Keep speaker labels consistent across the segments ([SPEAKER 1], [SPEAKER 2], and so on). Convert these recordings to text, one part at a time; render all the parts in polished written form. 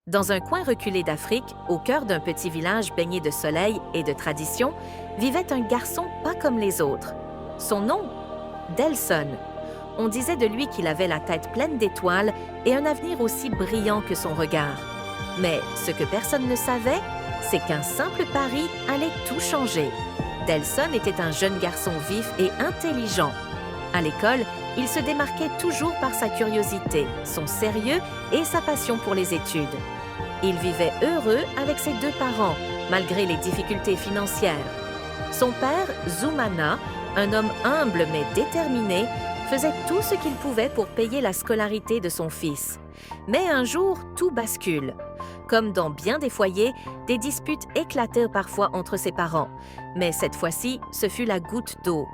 [SPEAKER 1] Dans un coin reculé d'Afrique, au cœur d'un petit village baigné de soleil et de tradition, vivait un garçon pas comme les autres. Son nom? Delson. On disait de lui qu'il avait la tête pleine d'étoiles et un avenir aussi brillant que son regard. Mais ce que personne ne savait, c'est qu'un simple pari allait tout changer. Delson était un jeune garçon vif et intelligent. À l'école, il se démarquait toujours par sa curiosité, son sérieux et sa passion pour les études. Il vivait heureux avec ses deux parents, malgré les difficultés financières. Son père, Zoumana, un homme humble mais déterminé, faisait tout ce qu'il pouvait pour payer la scolarité de son fils. Mais un jour, tout bascule. Comme dans bien des foyers, des disputes éclatèrent parfois entre ses parents. Mais cette fois-ci, ce fut la goutte d'eau.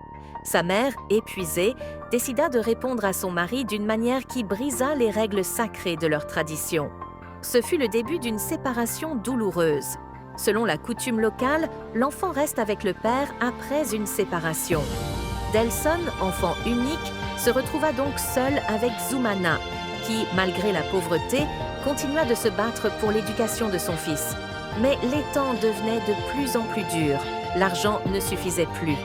[SPEAKER 1] Sa mère, épuisée, décida de répondre à son mari d'une manière qui brisa les règles sacrées de leur tradition. Ce fut le début d'une séparation douloureuse. Selon la coutume locale, l'enfant reste avec le père après une séparation. Delson, enfant unique, se retrouva donc seul avec Zoumana, qui, malgré la pauvreté, continua de se battre pour l'éducation de son fils. Mais les temps devenaient de plus en plus durs. L'argent ne suffisait plus.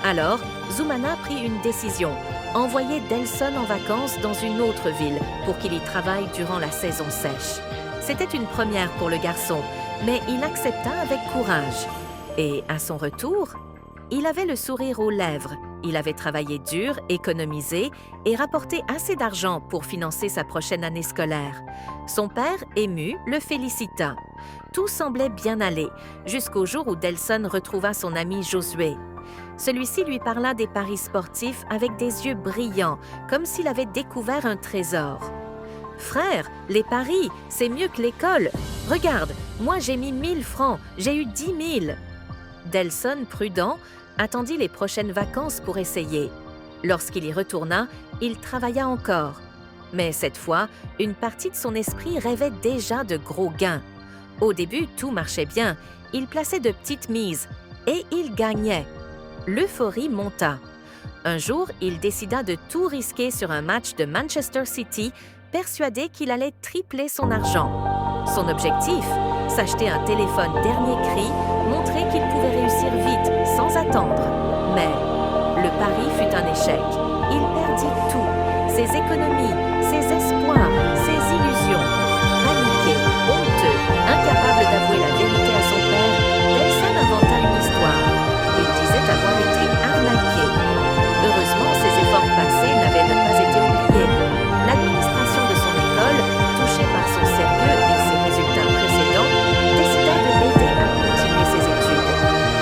[SPEAKER 1] Alors, Zoumana prit une décision, envoyer Delson en vacances dans une autre ville pour qu'il y travaille durant la saison sèche. C'était une première pour le garçon, mais il accepta avec courage. Et à son retour, il avait le sourire aux lèvres. Il avait travaillé dur, économisé et rapporté assez d'argent pour financer sa prochaine année scolaire. Son père, ému, le félicita. Tout semblait bien aller, jusqu'au jour où Delson retrouva son ami Josué. Celui-ci lui parla des paris sportifs avec des yeux brillants, comme s'il avait découvert un trésor. « Frère, les paris, c'est mieux que l'école. Regarde, moi j'ai mis 1000 francs, j'ai eu 10 000. » Delson, prudent, attendit les prochaines vacances pour essayer. Lorsqu'il y retourna, il travailla encore. Mais cette fois, une partie de son esprit rêvait déjà de gros gains. Au début, tout marchait bien. Il plaçait de petites mises et il gagnait. L'euphorie monta. Un jour, il décida de tout risquer sur un match de Manchester City, persuadé qu'il allait tripler son argent. Son objectif? S'acheter un téléphone dernier cri, montrer qu'il pouvait réussir vite, sans attendre. Mais le pari fut un échec. Il perdit tout. Ses économies, ses espoirs, ses illusions. Paniqué, honteux, incapable d'avouer la vérité à son père, Delson inventa une histoire. Il disait avoir été arnaqué. Heureusement, ses efforts passés n'avaient pas été oubliés. L'administration de son école, touchée par son sérieux et ses résultats précédents, décida de l'aider à continuer ses études.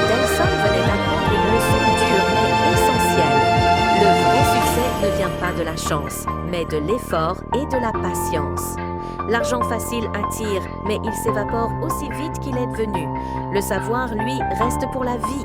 [SPEAKER 1] Delson venait d'apprendre une leçon dure mais essentielle. Le vrai succès ne vient pas de la chance, mais de l'effort et de la patience. L'argent facile attire, mais il s'évapore aussi vite qu'il est venu. Le savoir, lui, reste pour la vie.